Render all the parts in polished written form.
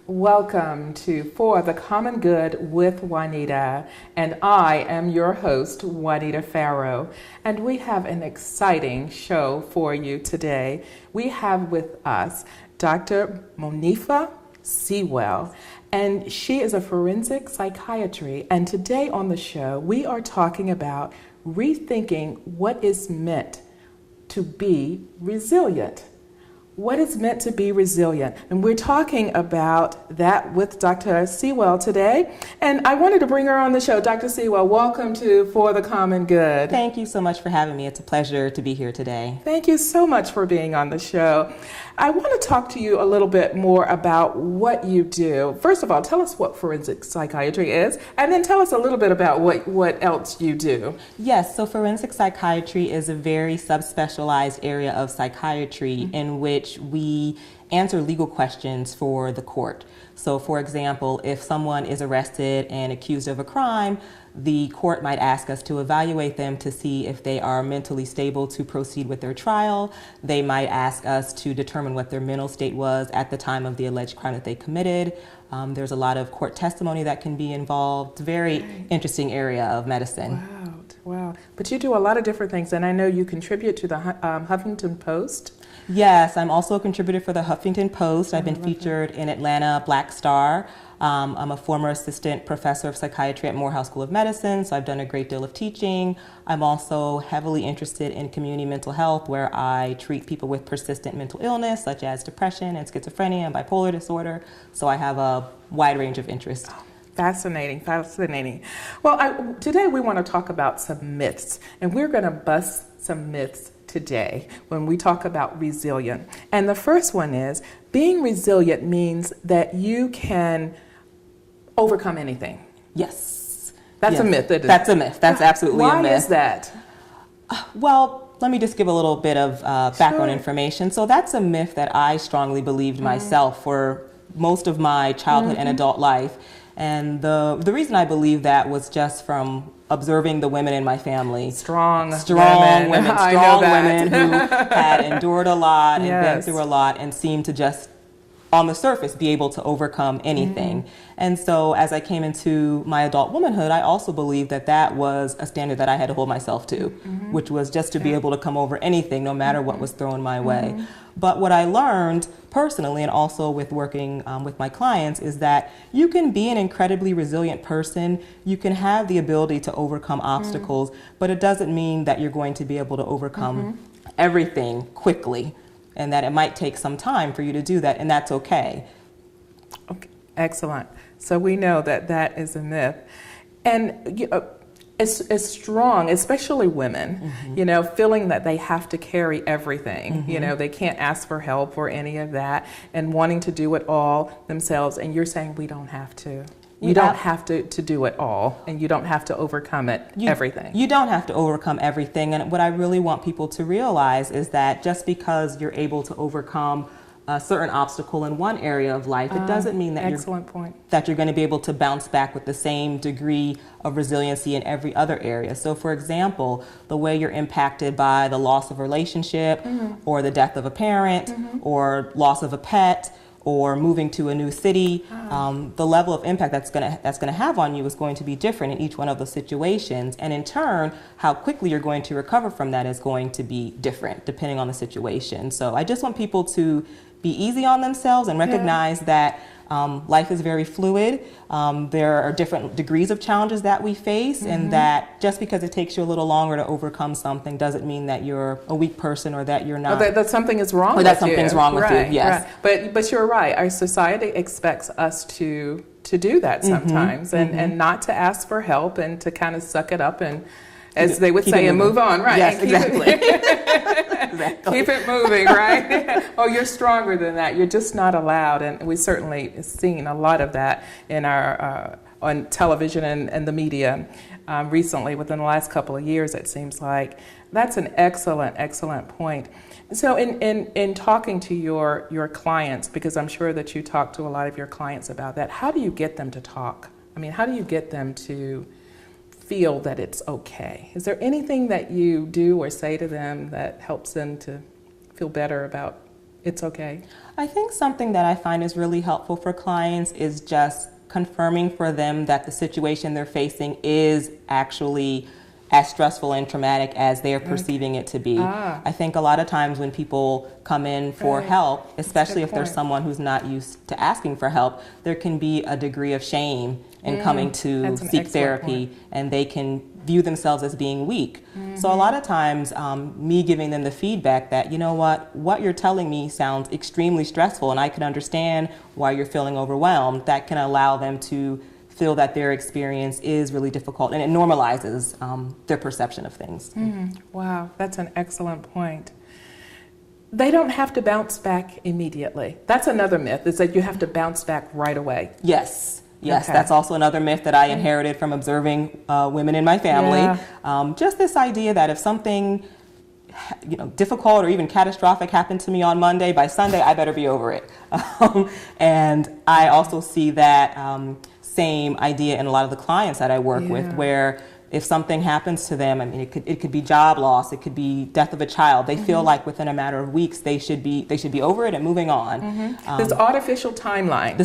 Welcome to For the Common Good with Juanita, and I am your host, Juanita Farrow, and we have an exciting show for you today. We have with us Dr. Monifa Seawell, and she is a forensic psychiatry, and today on the show, we are talking about rethinking what is meant to be resilient. What is meant to be resilient? And we're talking about that with Dr. Seawell today. And I wanted to bring her on the show. Dr. Seawell, welcome to For the Common Good. Thank you so much for having me. It's a pleasure to be here today. Thank you so much for being on the show. I want to talk to you a little bit more about what you do. First of all, tell us what forensic psychiatry is, and then tell us a little bit about what else you do. Yes, so forensic psychiatry is a very subspecialized area of psychiatry in which we answer legal questions for the court. So for example, if someone is arrested and accused of a crime, the court might ask us to evaluate them to see if they are mentally stable to proceed with their trial. They might ask us to determine what their mental state was at the time of the alleged crime that they committed. There's a lot of court testimony that can be involved. Very interesting area of medicine. Wow. But you do a lot of different things, and I know you contribute to the Huffington Post. Yes, I'm also a contributor for the Huffington Post. I've been featured in Atlanta Black Star. I'm a former assistant professor of psychiatry at Morehouse School of Medicine, so I've done a great deal of teaching. I'm also heavily interested in community mental health, where I treat people with persistent mental illness, such as depression and schizophrenia and bipolar disorder. So I have a wide range of interests. Fascinating. Well, today we want to talk about some myths, and we're going to bust some myths today when we talk about resilient. And the first one is being resilient means that you can overcome anything. Yes. That's a myth. That's a myth. That's absolutely a myth. Why is that? Well, let me just give a little bit of background information. So that's a myth that I strongly believed myself for most of my childhood and adult life. And the reason I believe that was just from observing the women in my family. Strong women who had endured a lot and been through a lot and seemed to just, on the surface, be able to overcome anything. And so as I came into my adult womanhood, I also believed that that was a standard that I had to hold myself to, which was just to be able to come over anything, no matter what was thrown my way. But what I learned personally, and also with working with my clients, is that you can be an incredibly resilient person. You can have the ability to overcome obstacles, but it doesn't mean that you're going to be able to overcome everything quickly, and that it might take some time for you to do that, and that's okay. Okay, excellent. So we know that that is a myth. And it's strong, especially women, feeling that they have to carry everything. They can't ask for help or any of that, and wanting to do it all themselves. And you're saying we don't have to. You don't have to do it all, and you don't have to overcome everything. You don't have to overcome everything. And what I really want people to realize is that just because you're able to overcome a certain obstacle in one area of life, it doesn't mean that you're going to be able to bounce back with the same degree of resiliency in every other area. So for example, the way you're impacted by the loss of a relationship or the death of a parent or loss of a pet or moving to a new city, the level of impact that's going to have on you is going to be different in each one of those situations. And in turn, how quickly you're going to recover from that is going to be different depending on the situation. So I just want people to be easy on themselves and recognize that life is very fluid. There are different degrees of challenges that we face, and that just because it takes you a little longer to overcome something doesn't mean that you're a weak person or that you're not. Or that something is wrong with you. Or that something's wrong with you, yes. Right. But you're right. Our society expects us to do that sometimes and not to ask for help and to kind of suck it up and, as they would say, and move on, right? Yes, exactly. Keep it moving, right? Oh, you're stronger than that. You're just not allowed. And we certainly have seen a lot of that in our on television and the media recently, within the last couple of years, it seems like. That's an excellent point. So in talking to your clients, because I'm sure that you talk to a lot of your clients about that, how do you get them to talk? I mean, how do you get them to feel that it's okay? Is there anything that you do or say to them that helps them to feel better about it's okay? I think something that I find is really helpful for clients is just confirming for them that the situation they're facing is actually as stressful and traumatic as they're perceiving it to be. I think a lot of times when people come in for help, especially if there's someone who's not used to asking for help, there can be a degree of shame in coming to seek therapy, and they can view themselves as being weak. So a lot of times, me giving them the feedback that, you know what you're telling me sounds extremely stressful, and I can understand why you're feeling overwhelmed, that can allow them to feel that their experience is really difficult, and it normalizes their perception of things. Wow, that's an excellent point. They don't have to bounce back immediately. That's another myth, is that you have to bounce back right away. Yes, that's also another myth that I inherited from observing women in my family. Just this idea that if something difficult or even catastrophic happened to me on Monday, by Sunday I better be over it. And I also see that same idea in a lot of the clients that I work with, where if something happens to them, I mean, it could be job loss, it could be death of a child. They feel like within a matter of weeks they should be over it and moving on. This artificial timeline.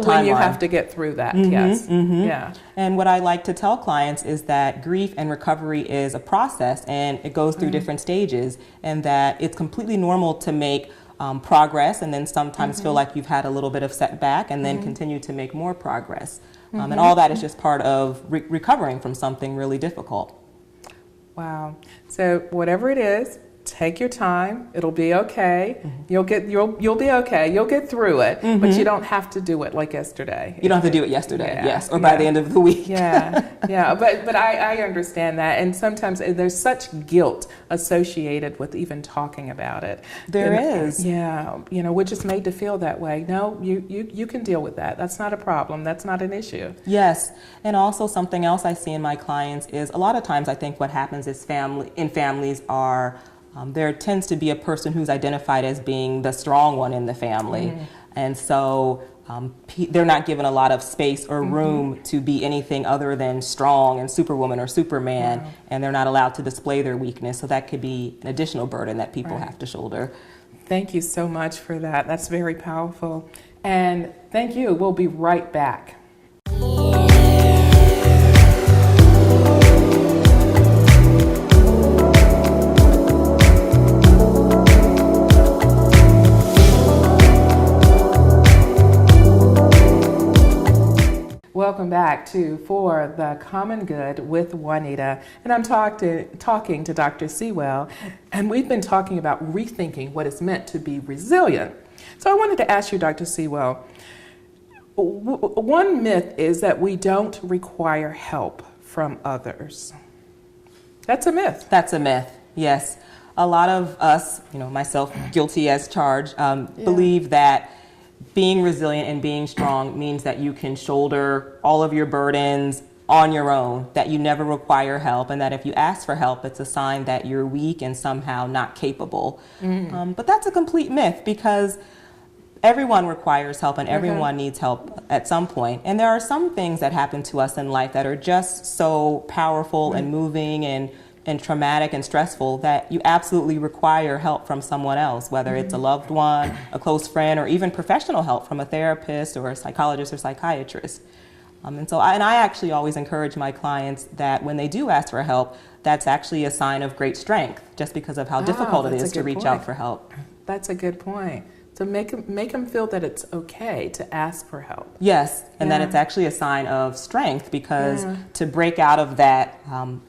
When you have to get through that. Yeah. And what I like to tell clients is that grief and recovery is a process, and it goes through different stages, and that it's completely normal to make progress and then sometimes feel like you've had a little bit of setback and then continue to make more progress. And all that is just part of recovering from something really difficult. Wow. So whatever it is, take your time. It'll be okay. You'll be okay. You'll get through it, but you don't have to do it like yesterday. You don't have to do it yesterday, or by the end of the week. But I understand that, and sometimes there's such guilt associated with even talking about it. There is. We're just made to feel that way. No, you can deal with that. That's not a problem. That's not an issue. Yes, and also something else I see in my clients is a lot of times I think what happens is families are there tends to be a person who's identified as being the strong one in the family. And so they're not given a lot of space or room to be anything other than strong and superwoman or superman, and they're not allowed to display their weakness. So that could be an additional burden that people have to shoulder. Thank you so much for that. That's very powerful. And thank you. We'll be right back. Welcome back to For the Common Good with Juanita, and I'm talking to Dr. Seawell, and we've been talking about rethinking what it's meant to be resilient. So I wanted to ask you, Dr. Seawell, one myth is that we don't require help from others. That's a myth. That's a myth, yes. A lot of us, myself guilty as charged, believe that being resilient and being strong means that you can shoulder all of your burdens on your own, that you never require help, and that if you ask for help, it's a sign that you're weak and somehow not capable. But that's a complete myth, because everyone requires help and everyone needs help at some point. And there are some things that happen to us in life that are just so powerful and moving and traumatic and stressful that you absolutely require help from someone else, whether it's a loved one, a close friend, or even professional help from a therapist or a psychologist or psychiatrist. And I actually always encourage my clients that when they do ask for help, that's actually a sign of great strength, just because of how difficult it is to reach out for help. That's a good point. So make them feel that it's okay to ask for help. Yes, and that it's actually a sign of strength, because to break out of that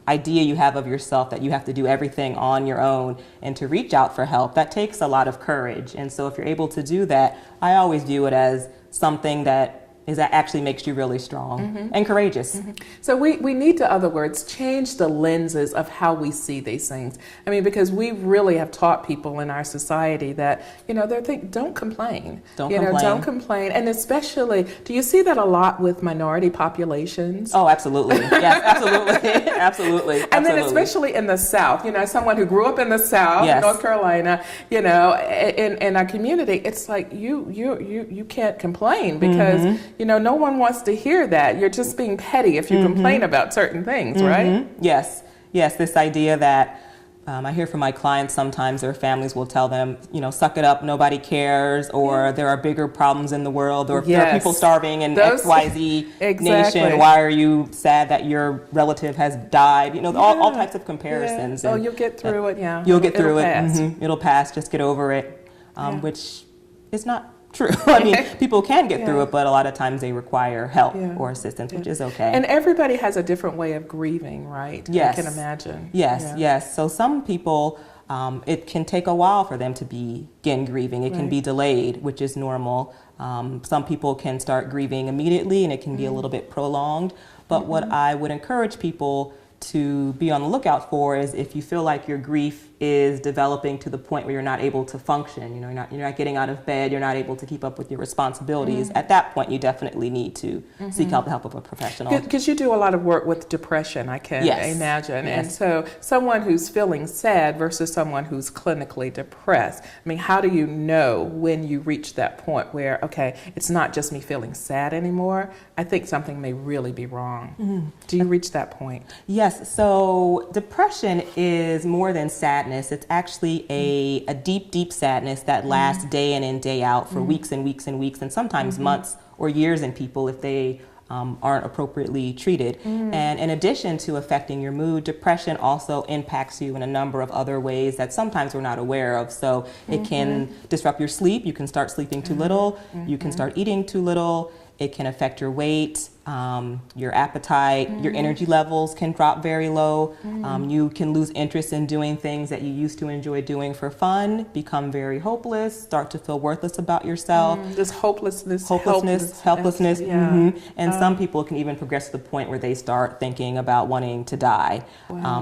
idea you have of yourself that you have to do everything on your own and to reach out for help, that takes a lot of courage. And so if you're able to do that, I always view it as something that actually makes you really strong and courageous. So we need to, other words, change the lenses of how we see these things. I mean, because we really have taught people in our society that, they're thinking, don't complain. Don't complain. And especially, do you see that a lot with minority populations? Oh, absolutely. Yes, absolutely. Absolutely. And then especially in the South, someone who grew up in the South, North Carolina, in our community, it's like you can't complain, because no one wants to hear that. You're just being petty if you complain about certain things, right? Yes, this idea that I hear from my clients sometimes their families will tell them, suck it up, nobody cares, or there are bigger problems in the world, or there are people starving in XYZ nation. Why are you sad that your relative has died? All types of comparisons. Yeah. You'll get through it, You'll get through it. Mm-hmm. It'll pass, just get over it, which is not true. I mean, people can get through it, but a lot of times they require help or assistance, which is okay. And everybody has a different way of grieving, right? Yes. I can imagine. Yes. So some people, it can take a while for them to begin grieving. It can be delayed, which is normal. Some people can start grieving immediately, and it can be a little bit prolonged. But what I would encourage people to be on the lookout for is if you feel like your grief is developing to the point where you're not able to function, you're not getting out of bed, you're not able to keep up with your responsibilities, at that point you definitely need to seek out the help of a professional. Because you do a lot of work with depression, I can imagine. And so someone who's feeling sad versus someone who's clinically depressed, I mean, how do you know when you reach that point where, okay, it's not just me feeling sad anymore, I think something may really be wrong. Do you reach that point? Yes, so depression is more than sadness. It's actually a deep, deep sadness that lasts day in and day out for weeks and weeks and weeks, and sometimes months or years in people if they aren't appropriately treated. And in addition to affecting your mood, depression also impacts you in a number of other ways that sometimes we're not aware of. So it can disrupt your sleep. You can start sleeping too little. You can start eating too little. It can affect your weight, your appetite, your energy levels can drop very low. You can lose interest in doing things that you used to enjoy doing for fun, become very hopeless, start to feel worthless about yourself. This hopelessness. Helplessness. And some people can even progress to the point where they start thinking about wanting to die.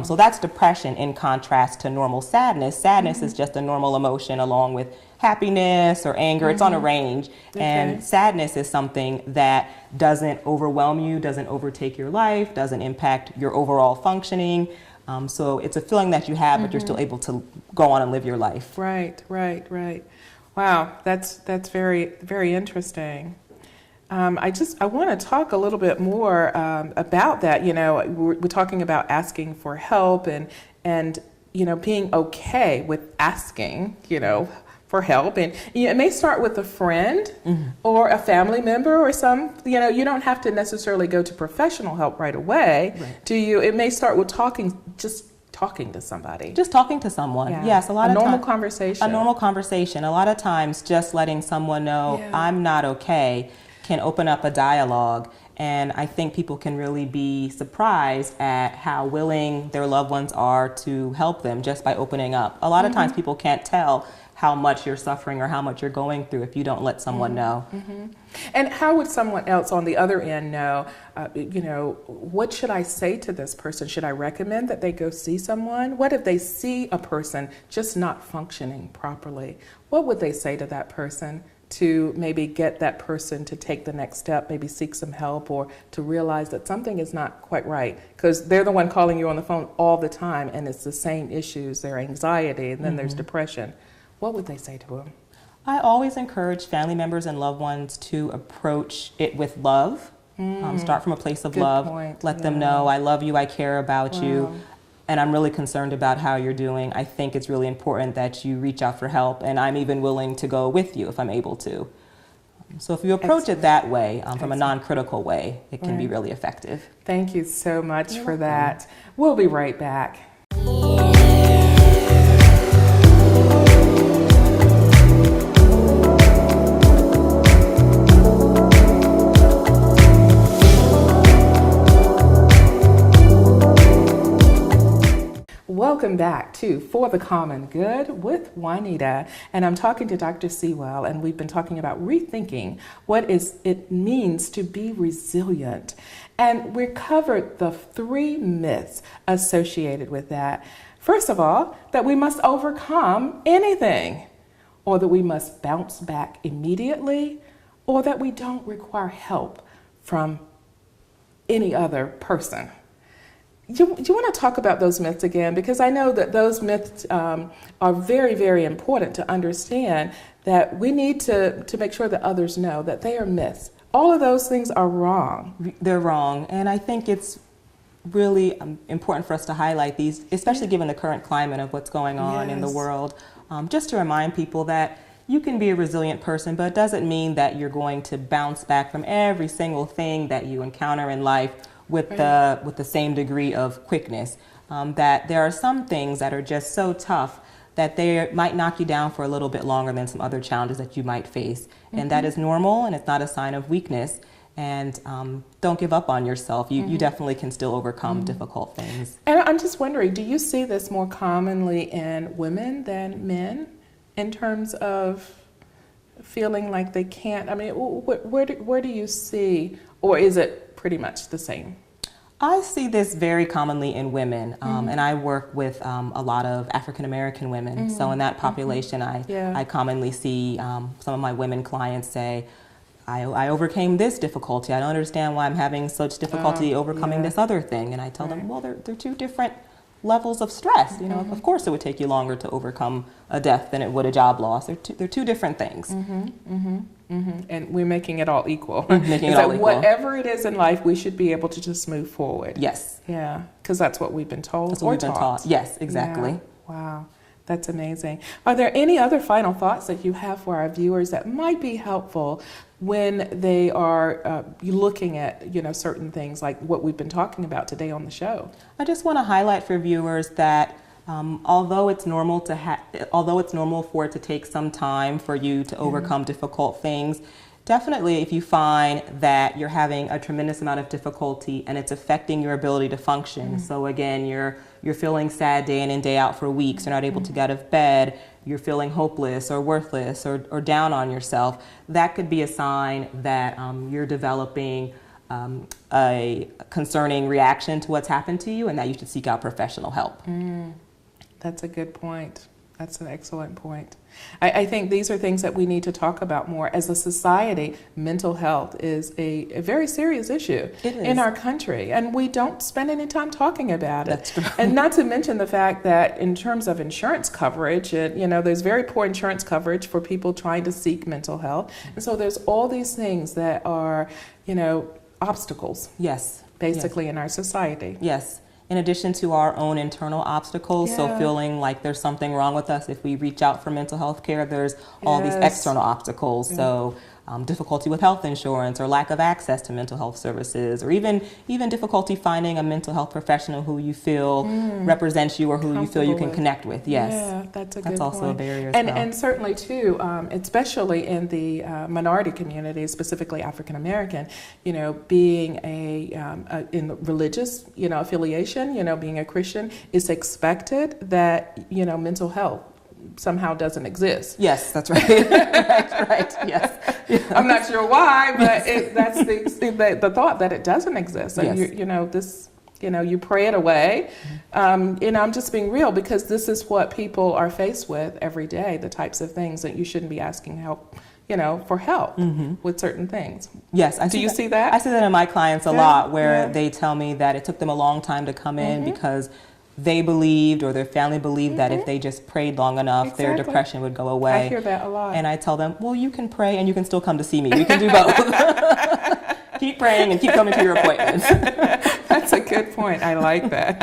So that's depression in contrast to normal sadness. Sadness is just a normal emotion along with happiness or anger. It's on a range. And sadness is something that doesn't overwhelm you, doesn't overtake your life, doesn't impact your overall functioning. So it's a feeling that you have, but you're still able to go on and live your life. Right. Wow, that's very, very interesting. I want to talk a little bit more about that. We're talking about asking for help and being okay with asking, for help. And it may start with a friend or a family member or you don't have to necessarily go to professional help right away. Do you? It may start with just talking to somebody. Just talking to someone. Yes, a normal conversation. A normal conversation. A lot of times just letting someone know I'm not okay can open up a dialogue. And I think people can really be surprised at how willing their loved ones are to help them just by opening up. A lot of times people can't tell how much you're suffering or how much you're going through if you don't let someone know. And how would someone else on the other end know, what should I say to this person? Should I recommend that they go see someone? What if they see a person just not functioning properly? What would they say to that person to maybe get that person to take the next step, maybe seek some help, or to realize that something is not quite right? Because they're the one calling you on the phone all the time, and it's the same issues, their anxiety, and then there's depression. What would they say to them? I always encourage family members and loved ones to approach it with love. Start from a place of love. Let them know, I love you, I care about you, and I'm really concerned about how you're doing. I think it's really important that you reach out for help, and I'm even willing to go with you if I'm able to. So if you approach it that way, from a non-critical way, it can be really effective. Thank you so much for that. We'll be right back. Welcome back to For the Common Good with Juanita, and I'm talking to Dr. Seawell, and we've been talking about rethinking what it means to be resilient. And we covered the 3 myths associated with that. First of all, that we must overcome anything, or that we must bounce back immediately, or that we don't require help from any other person. Do you want to talk about those myths again? Because I know that those myths are very, very important to understand, that we need to make sure that others know that they are myths. All of those things are wrong. They're wrong. And I think it's really important for us to highlight these, especially given the current climate of what's going on in the world, just to remind people that you can be a resilient person, but it doesn't mean that you're going to bounce back from every single thing that you encounter in life with the same degree of quickness. That there are some things that are just so tough that they might knock you down for a little bit longer than some other challenges that you might face. And that is normal, and it's not a sign of weakness. And don't give up on yourself. You definitely can still overcome difficult things. And I'm just wondering, do you see this more commonly in women than men in terms of feeling like they can't? I mean, where do you see, or is it pretty much the same? I see this very commonly in women, and I work with a lot of African American women. So in that population, I commonly see some of my women clients say, I overcame this difficulty. I don't understand why I'm having such difficulty overcoming this other thing. And I tell them, well, they're two different levels of stress. You know, of course it would take you longer to overcome a death than it would a job loss. They're two different things. And we're making it all equal. Whatever it is in life, we should be able to just move forward. Yes. Yeah, because that's what we've been told. That's what we've been taught. Yes, exactly. Yeah. Wow. That's amazing. Are there any other final thoughts that you have for our viewers that might be helpful when they are looking at, certain things like what we've been talking about today on the show? I just want to highlight for viewers that although it's normal for it to take some time for you to overcome difficult things, definitely if you find that you're having a tremendous amount of difficulty and it's affecting your ability to function. So again, you're feeling sad day in and day out for weeks, you're not able to get out of bed, you're feeling hopeless or worthless or down on yourself, that could be a sign that you're developing a concerning reaction to what's happened to you and that you should seek out professional help. That's a good point. That's an excellent point. I think these are things that we need to talk about more. As a society, mental health is a very serious issue in our country, and we don't spend any time talking about it. That's true. And not to mention the fact that in terms of insurance coverage, there's very poor insurance coverage for people trying to seek mental health. And so there's all these things that are, obstacles. Yes. Basically in our society. Yes. In addition to our own internal obstacles, so feeling like there's something wrong with us if we reach out for mental health care, there's all these external obstacles. So difficulty with health insurance or lack of access to mental health services, or even difficulty finding a mental health professional who you feel represents you or who you feel you can connect with. Yes. Yeah, that's a good point. That's also a barrier as well. And certainly too, especially in the minority community, specifically African American, being in religious, affiliation, being a Christian, it's expected that, mental health somehow doesn't exist. Yes, that's right. right. Yes. I'm not sure why, but that's the thought that it doesn't exist. And you pray it away. And I'm just being real because this is what people are faced with every day, the types of things that you shouldn't be asking help, for help with certain things. Yes. Do you see that? I see that in my clients a lot where they tell me that it took them a long time to come in because they believed or their family believed that if they just prayed long enough, their depression would go away. I hear that a lot. And I tell them, well, you can pray and you can still come to see me. We can do both. Keep praying and keep coming to your appointments. That's a good point. I like that.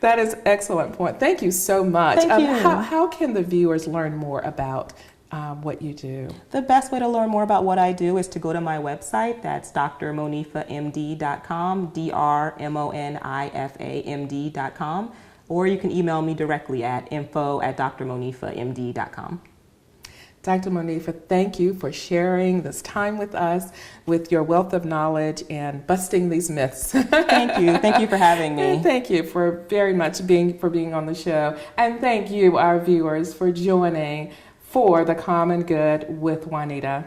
That is an excellent point. Thank you so much. Thank you. How can the viewers learn more about what you do? The best way to learn more about what I do is to go to my website. That's drmonifamd.com, drmonifamd.com, or you can email me directly at info@drmonifamd.com. Dr. Monifa, thank you for sharing this time with us, with your wealth of knowledge and busting these myths. Thank you. Thank you for having me. And thank you for very much being on the show. And thank you, our viewers, for joining For the Common Good with Juanita.